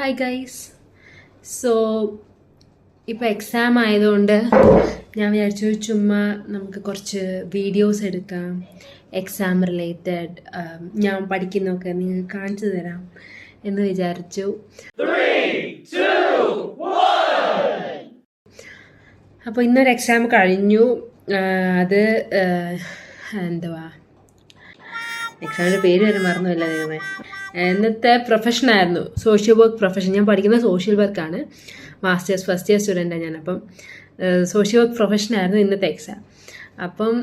Hi guys. So ഇപ്പോൾ exam ആയതുകൊണ്ട് ഞാൻ വിചാരിച്ചു ചുമ്മാ നമുക്ക് കുറച്ച് വീഡിയോസ് എടുക്കാം, എക്സാം റിലേറ്റഡ്. ഞാൻ പഠിക്കുന്നതൊക്കെ നിങ്ങൾക്ക് കാണിച്ചു തരാം എന്ന് വിചാരിച്ചു. അപ്പോൾ ഇന്നൊരു എക്സാം കഴിഞ്ഞു. അത് എന്തുവാ എക്സാമിൻ്റെ പേര് വരെ മറന്നുമില്ല ദൈവമേ. ഇന്നത്തെ പ്രൊഫഷനായിരുന്നു സോഷ്യൽ വർക്ക് പ്രൊഫഷൻ. ഞാൻ പഠിക്കുന്ന സോഷ്യൽ വർക്കാണ്, മാസ്റ്റേഴ്സ് ഫസ്റ്റ് ഇയർ സ്റ്റുഡൻ്റാണ് ഞാൻ. അപ്പം സോഷ്യൽ വർക്ക് പ്രൊഫഷനായിരുന്നു ഇന്നത്തെ എക്സാം. അപ്പം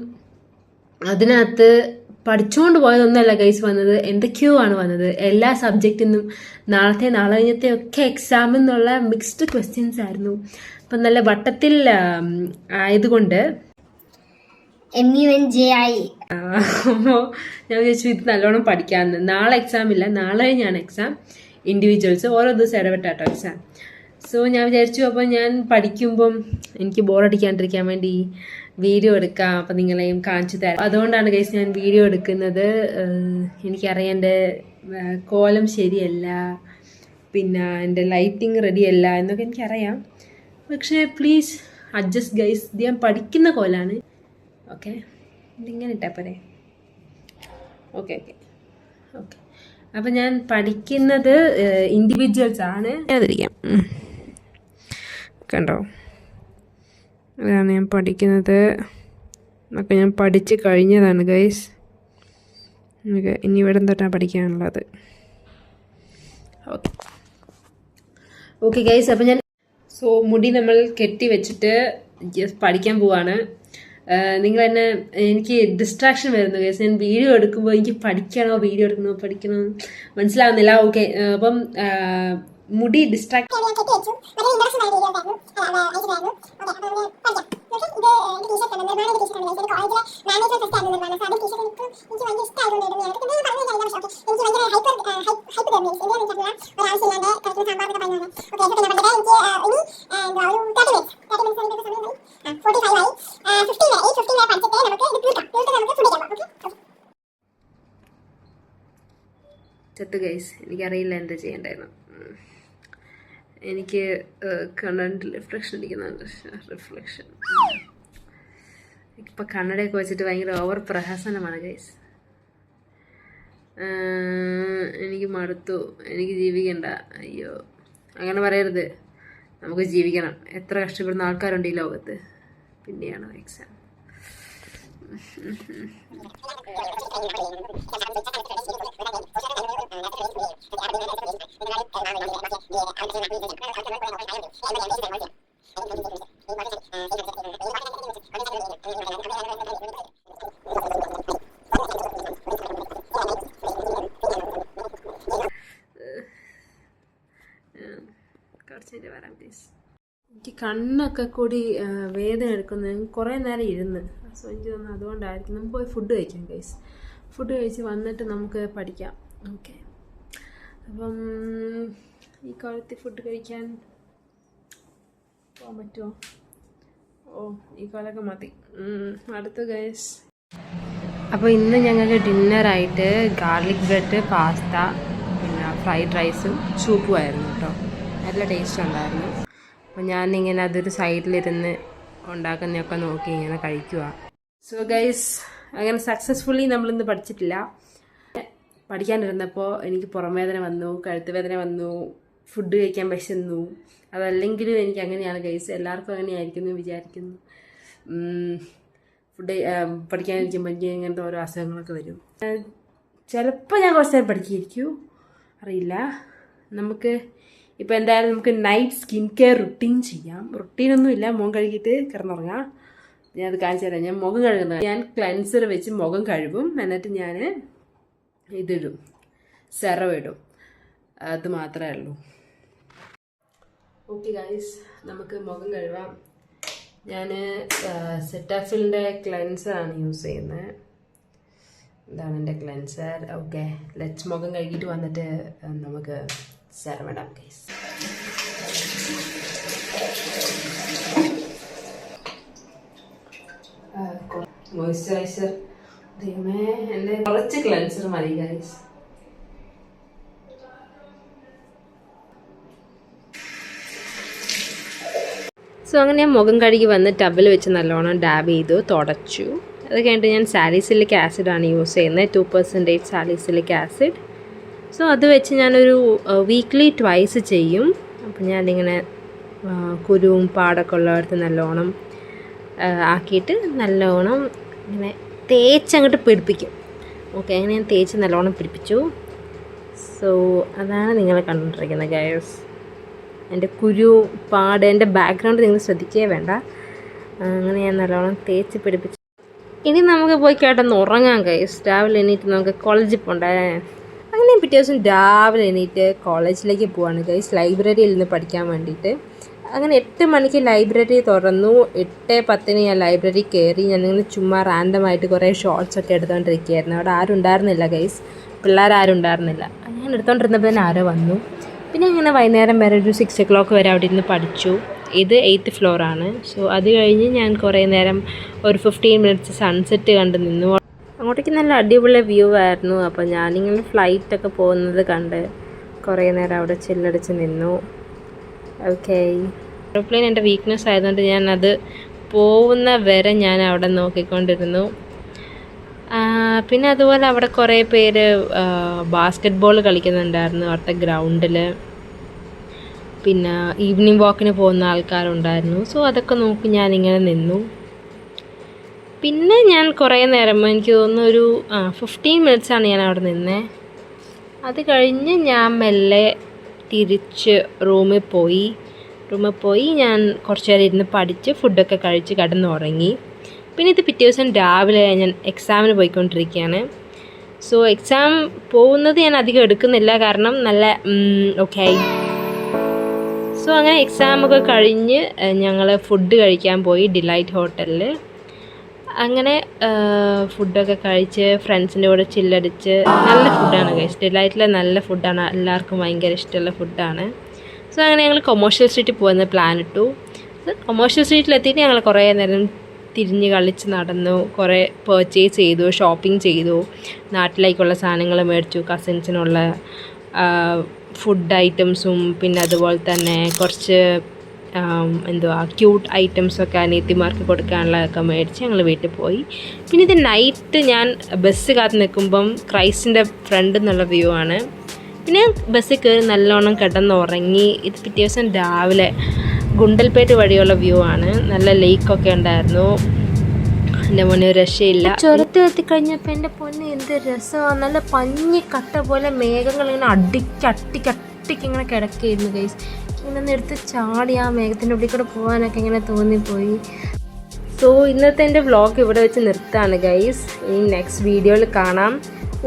അതിനകത്ത് പഠിച്ചുകൊണ്ട് പോയതൊന്നല്ല ഗൈസ് വന്നത്, എന്തൊക്കെയോ ആണ് വന്നത്. എല്ലാ സബ്ജക്റ്റിൽ നിന്നും നാളത്തെ നാളെ കഴിഞ്ഞത്തെ ഒക്കെ എക്സാമിൽ നിന്നുള്ള മിക്സ്ഡ് ക്വസ്റ്റ്യൻസ് ആയിരുന്നു. അപ്പം നല്ല വട്ടത്തിൽ ആയതുകൊണ്ട് MUNJI. അപ്പോൾ ഞാൻ വിചാരിച്ചു ഇത് നല്ലോണം പഠിക്കാമെന്ന്. നാളെ എക്സാം ഇല്ല, നാളെ കഴിഞ്ഞാണ് എക്സാം. ഇൻഡിവിജ്വൽസ് ഓരോ ദിവസം ഇടപെട്ടാട്ടോ എക്സാം. സോ ഞാൻ വിചാരിച്ചു അപ്പോൾ ഞാൻ പഠിക്കുമ്പം എനിക്ക് ബോറടിക്കാണ്ടിരിക്കാൻ വേണ്ടി വീഡിയോ എടുക്കാം, അപ്പം നിങ്ങളെയും കാണിച്ചു തരാം. അതുകൊണ്ടാണ് ഗൈസ് ഞാൻ വീഡിയോ എടുക്കുന്നത്. എനിക്കറിയാം എൻ്റെ കോലം ശരിയല്ല, പിന്നെ എൻ്റെ ലൈറ്റിങ് റെഡിയല്ല എന്നൊക്കെ എനിക്കറിയാം. പക്ഷേ പ്ലീസ് അഡ്ജസ്റ്റ് ഗൈസ്. ഇത് ഞാൻ പഠിക്കുന്ന കോലാണ്. ഓക്കെ, ഇതിങ്ങനെ ഇട്ടാൽ പോരെ? Okay okay okay. അപ്പം ഞാൻ പഠിക്കുന്നത് ഇൻഡിവിജ്വൽസ് ആണ്. അതിരിക്കാം, കണ്ടോ? അതാണ് ഞാൻ പഠിക്കുന്നത്. ഒക്കെ ഞാൻ പഠിച്ച് കഴിഞ്ഞതാണ് ഗൈസ്. ഓക്കെ, ഇനി ഇവിടെ തൊട്ടാണ് പഠിക്കാനുള്ളത്. Okay okay guys. അപ്പം ഞാൻ മുടി നമ്മൾ കെട്ടി വെച്ചിട്ട് പഠിക്കാൻ പോവാണ്. നിങ്ങൾ എന്നെ എനിക്ക് ഡിസ്ട്രാക്ഷൻ വരുന്നു ഗൈസ്. ഞാൻ വീഡിയോ എടുക്കുമ്പോൾ എനിക്ക് പഠിക്കണോ വീഡിയോ പഠിക്കണോ മനസ്സിലാവുന്നില്ല. ഓക്കെ, അപ്പം മുടി ഡിസ്ട്രാക്ട് ചത്ത് ഗൈസ്. എനിക്കറിയില്ല എന്താ ചെയ്യേണ്ടായിരുന്നു. എനിക്ക് കണ്ണൻ്റെ റിഫ്ലക്ഷൻ അടിക്കുന്നുണ്ട്. റിഫ്ലക്ഷൻ ഇപ്പം കണ്ണടയൊക്കെ വെച്ചിട്ട് ഭയങ്കര ഓവർ പ്രഹസനമാണ് ഗൈസ്. എനിക്ക് മടുത്തു, എനിക്ക് ജീവിക്കണ്ട. അയ്യോ, അങ്ങനെ പറയരുത്. നമുക്ക് ജീവിക്കണം. എത്ര കഷ്ടപ്പെടുന്ന ആൾക്കാരുണ്ട് ഈ ലോകത്ത്. പിന്നെയാണോ എക്സാം? കുറച്ചിട്ട് വരാം പ്ലീസ്. എനിക്ക് കണ്ണൊക്കെ കൂടി വേദന എടുക്കുന്നു. കുറേ നേരം ഇരുന്ന്. സോ എനിക്ക് തോന്നുന്നു അതുകൊണ്ടായിരിക്കും. നമുക്ക് പോയി ഫുഡ് കഴിക്കാം ഗൈസ്. ഫുഡ് കഴിച്ച് വന്നിട്ട് നമുക്ക് പഠിക്കാം. ഓക്കെ, അപ്പം ഈ കാലത്ത് ഫുഡ് കഴിക്കാൻ പോകാൻ പറ്റുമോ? ഓ, ഈ കാലമൊക്കെ മതി. അടുത്ത ഗൈസ്. അപ്പോൾ ഇന്ന് ഞങ്ങൾക്ക് ഡിന്നറായിട്ട് ഗാർലിക് ബ്രെഡ്, പാസ്ത, പിന്നെ ഫ്രൈഡ് റൈസും സൂപ്പും ആയിരുന്നു കേട്ടോ. നല്ല ടേസ്റ്റ് ഉണ്ടായിരുന്നു. അപ്പോൾ ഞാനിങ്ങനെ അതൊരു സൈഡിലിരുന്ന് ഉണ്ടാക്കുന്നതൊക്കെ നോക്കി ഇങ്ങനെ കഴിക്കുക. സോ ഗൈസ്, അങ്ങനെ സക്സസ്ഫുള്ളി നമ്മളിന്ന് പഠിച്ചിട്ടില്ല. പഠിക്കാനിരുന്നപ്പോൾ എനിക്ക് പുറം വേദന വന്നു, കഴുത്ത് വേദന വന്നു, ഫുഡ് കഴിക്കാൻ വിശന്നു. അതല്ലെങ്കിലും എനിക്ക് അങ്ങനെയാണ് ഗൈസ്. എല്ലാവർക്കും അങ്ങനെയായിരിക്കും എന്ന് വിചാരിക്കുന്നു. ഫുഡ് പഠിക്കാനിരിക്കുമ്പോൾ എനിക്ക് ഇങ്ങനത്തെ ഓരോ അസുഖങ്ങളൊക്കെ വരും. ചിലപ്പോൾ ഞാൻ കുറച്ച് നേരം പഠിക്കാതിരിക്കും, അറിയില്ല. നമുക്ക് ഇപ്പോൾ എന്തായാലും നമുക്ക് നൈറ്റ് സ്കിൻ കെയർ റുട്ടീൻ ചെയ്യാം. റുട്ടീനൊന്നുമില്ല, മുഖം കഴുകിയിട്ട് കിടന്നുറങ്ങാം. ഞാൻ അത് കാണിച്ചു തരാം. ഞാൻ മുഖം കഴുകുന്നത്, ഞാൻ ക്ലെൻസർ വെച്ച് മുഖം കഴുകും. എന്നിട്ട് ഞാൻ ഇതിടും, സെറം ഇടും. അത് മാത്രമേ ഉള്ളൂ. ഓക്കെ ഗൈസ്, നമുക്ക് മുഖം കഴുകാം. ഞാൻ സെറ്റാഫിലിൻ്റെ ക്ലെൻസറാണ് യൂസ് ചെയ്യുന്നത്. ഇതാണ് എൻ്റെ ക്ലെൻസർ. ഓക്കെ, ലെറ്റ്സ് മുഖം കഴുകിയിട്ട് വന്നിട്ട് നമുക്ക് സെറം ഇടാം ഗൈസ്. മോയ്സ്ചറൈസർ ദൈവമേ, എൻ്റെ കുറച്ച് ക്ലെൻസർ മതി ഗൈസ്. അങ്ങനെ ഞാൻ മുഖം കഴുകി വന്ന് ടബിൽ വെച്ച് നല്ലോണം ഡാബ് ചെയ്തു തുടച്ചു. അത് കഴിഞ്ഞിട്ട് ഞാൻ സാലിസിലിക് ആസിഡാണ് യൂസ് ചെയ്യുന്നത്, 2% സാലിസിലിക് ആസിഡ്. സോ അത് വെച്ച് ഞാനൊരു വീക്ക്ലി ട്വൈസ് ചെയ്യും. അപ്പം ഞാനിങ്ങനെ കുരുവും പാടൊക്കെ ഉള്ളവർക്ക് നല്ലോണം ആക്കിയിട്ട് നല്ലോണം ഇങ്ങനെ തേച്ചങ്ങോട്ട് പിടിപ്പിക്കും. ഓക്കെ, അങ്ങനെ ഞാൻ തേച്ച് നല്ലോണം പിടിപ്പിച്ചു. സോ അതാണ് നിങ്ങൾ കണ്ടുകൊണ്ടിരിക്കുന്നത് ഗൈസ്. എൻ്റെ കുരു പാട് എൻ്റെ ബാക്ക്ഗ്രൗണ്ട് നിങ്ങൾ ശ്രദ്ധിക്കുകയേ വേണ്ട. അങ്ങനെ ഞാൻ നല്ലോണം തേച്ച് പിടിപ്പിച്ചു. ഇനി നമുക്ക് പോയി കേട്ടൊന്ന് ഉറങ്ങാം ഗൈസ്. രാവിലെ എണീറ്റ് നമുക്ക് കോളേജിൽ പോകണ്ടേ. അങ്ങനെ പിറ്റേ ദിവസം രാവിലെ എണീറ്റ് കോളേജിലേക്ക് പോവാണ് ഗൈസ്, ലൈബ്രറിയിൽ നിന്ന് പഠിക്കാൻ വേണ്ടിയിട്ട്. അങ്ങനെ 8 മണിക്ക് ലൈബ്രറി തുറന്നു. 8:10 ഞാൻ ലൈബ്രറി കയറി. ഞാനിങ്ങനെ ചുമ്മാ റാൻഡമായിട്ട് കുറേ ഷോർട്സൊക്കെ എടുത്തുകൊണ്ടിരിക്കുകയായിരുന്നു. അവിടെ ആരും ഉണ്ടായിരുന്നില്ല ഗൈസ്, പിള്ളേരാരും ഉണ്ടായിരുന്നില്ല. ഞാൻ എടുത്തുകൊണ്ടിരുന്നപ്പോൾ തന്നെ ആരോ വന്നു. പിന്നെ ഇങ്ങനെ വൈകുന്നേരം വരെ ഒരു 6 o'clock വരെ അവിടെ ഇരുന്ന് പഠിച്ചു. ഇത് 8th ഫ്ലോറാണ്. സോ അത് കഴിഞ്ഞ് ഞാൻ കുറേ നേരം ഒരു 15 minutes സൺസെറ്റ് കണ്ട് നിന്നു. അങ്ങോട്ടേക്ക് നല്ല അടിപൊളി വ്യൂ ആയിരുന്നു. അപ്പോൾ ഞാനിങ്ങനെ ഫ്ലൈറ്റൊക്കെ പോകുന്നത് കണ്ട് കുറേ നേരം അവിടെ ചില്ലടിച്ച് നിന്നു. ഓക്കെ, എയ്റോപ്ലെയിൻ എൻ്റെ വീക്ക്നെസ് ആയതുകൊണ്ട് ഞാനത് പോകുന്ന വരെ ഞാൻ അവിടെ നോക്കിക്കൊണ്ടിരുന്നു. പിന്നെ അതുപോലെ അവിടെ കുറേ പേര് ബാസ്ക്കറ്റ് ബോൾ കളിക്കുന്നുണ്ടായിരുന്നു അവിടുത്തെ ഗ്രൗണ്ടിൽ. പിന്നെ ഈവനിങ് വാക്കിന് പോകുന്ന ആൾക്കാരുണ്ടായിരുന്നു. സോ അതൊക്കെ നോക്കി ഞാനിങ്ങനെ നിന്നു. പിന്നെ ഞാൻ കുറേ നേരം, എനിക്ക് തോന്നുന്നു ഒരു 15 minutes ഞാൻ അവിടെ നിന്നത്. അത് കഴിഞ്ഞ് ഞാൻ മെല്ലെ തിരിച്ച് റൂമിൽ പോയി ഞാൻ കുറച്ച് നേരം ഇരുന്ന് പഠിച്ച് ഫുഡൊക്കെ കഴിച്ച് കിടന്നുറങ്ങി. പിന്നെ ഇത് പിറ്റേ ദിവസം രാവിലെ ഞാൻ എക്സാമിന് പോയിക്കൊണ്ടിരിക്കുകയാണ്. സോ എക്സാം പോകുന്നത് ഞാൻ അധികം എടുക്കുന്നില്ല, കാരണം നല്ല ഓക്കെ. സോ അങ്ങനെ എക്സാമൊക്കെ കഴിഞ്ഞ് ഞങ്ങൾ ഫുഡ് കഴിക്കാൻ പോയി ഡിലൈറ്റ് ഹോട്ടലിൽ. അങ്ങനെ ഫുഡൊക്കെ കഴിച്ച് ഫ്രണ്ട്സിൻ്റെ കൂടെ ചില്ലടിച്ച്. നല്ല ഫുഡാണ് ഗൈസ്, ഡിലൈറ്റിലെ നല്ല ഫുഡാണ്, എല്ലാവർക്കും ഭയങ്കര ഇഷ്ടമുള്ള ഫുഡാണ്. സോ അങ്ങനെ ഞങ്ങൾ കൊമേഴ്ഷ്യൽ സ്ട്രീറ്റിൽ പോകുന്ന പ്ലാൻ ഇട്ടു. കൊമേഴ്ഷ്യൽ സ്ട്രീറ്റിലെത്തിയിട്ട് ഞങ്ങൾ കുറേ നേരം തിരിഞ്ഞ് കളിച്ച് നടന്നു, കുറേ പർച്ചേസ് ചെയ്തു, ഷോപ്പിംഗ് ചെയ്തു, നാട്ടിലേക്കുള്ള സാധനങ്ങൾ മേടിച്ചു, കസിൻസിനുള്ള ഫുഡ് ഐറ്റംസും പിന്നെ അതുപോലെ തന്നെ കുറച്ച് ക്യൂട്ട് ഐറ്റംസൊക്കെ അനിയത്തിമാർക്ക് കൊടുക്കാനുള്ളതൊക്കെ മേടിച്ച് ഞങ്ങൾ വീട്ടിൽ പോയി. പിന്നെ ഇത് നൈറ്റ് ഞാൻ ബസ് കാത്ത് നിൽക്കുമ്പം ക്രൈസ്റ്റിൻ്റെ ഫ്രണ്ട് എന്നുള്ള വ്യൂ ആണ്. പിന്നെ ബസ്സിൽ കയറി നല്ലോണം കിടന്നുറങ്ങി. ഇത് പിറ്റേ ദിവസം രാവിലെ ഗുണ്ടൽപേട്ട് വഴിയുള്ള വ്യൂ ആണ്. നല്ല ലേക്കൊക്കെ ഉണ്ടായിരുന്നു. എൻ്റെ പൊന്നെ രക്ഷയില്ല. ചുരത്തിൽ എത്തിക്കഴിഞ്ഞപ്പോൾ എൻ്റെ പൊന്നെ എന്ത് രസമാണ്. നല്ല പഞ്ഞി കട്ട പോലെ മേഘങ്ങൾ ഇങ്ങനെ അട്ടിക്ക് ഇങ്ങനെ കിടക്കുകയായിരുന്നു ഗൈസ്. ഇങ്ങനെ ഒന്ന് എടുത്ത് ചാടി ആ മേഘത്തിൻ്റെ ഉള്ളിൽ കൂടെ പോകാനൊക്കെ ഇങ്ങനെ തോന്നിപ്പോയി. സോ ഇന്നത്തെ എൻ്റെ വ്ളോഗ് ഇവിടെ വെച്ച് നിർത്താണ് ഗൈസ്. ഇനി നെക്സ്റ്റ് വീഡിയോയിൽ കാണാം.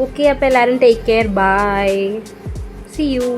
ഓക്കെ, അപ്പോൾ എല്ലാവരും take care, bye, see U.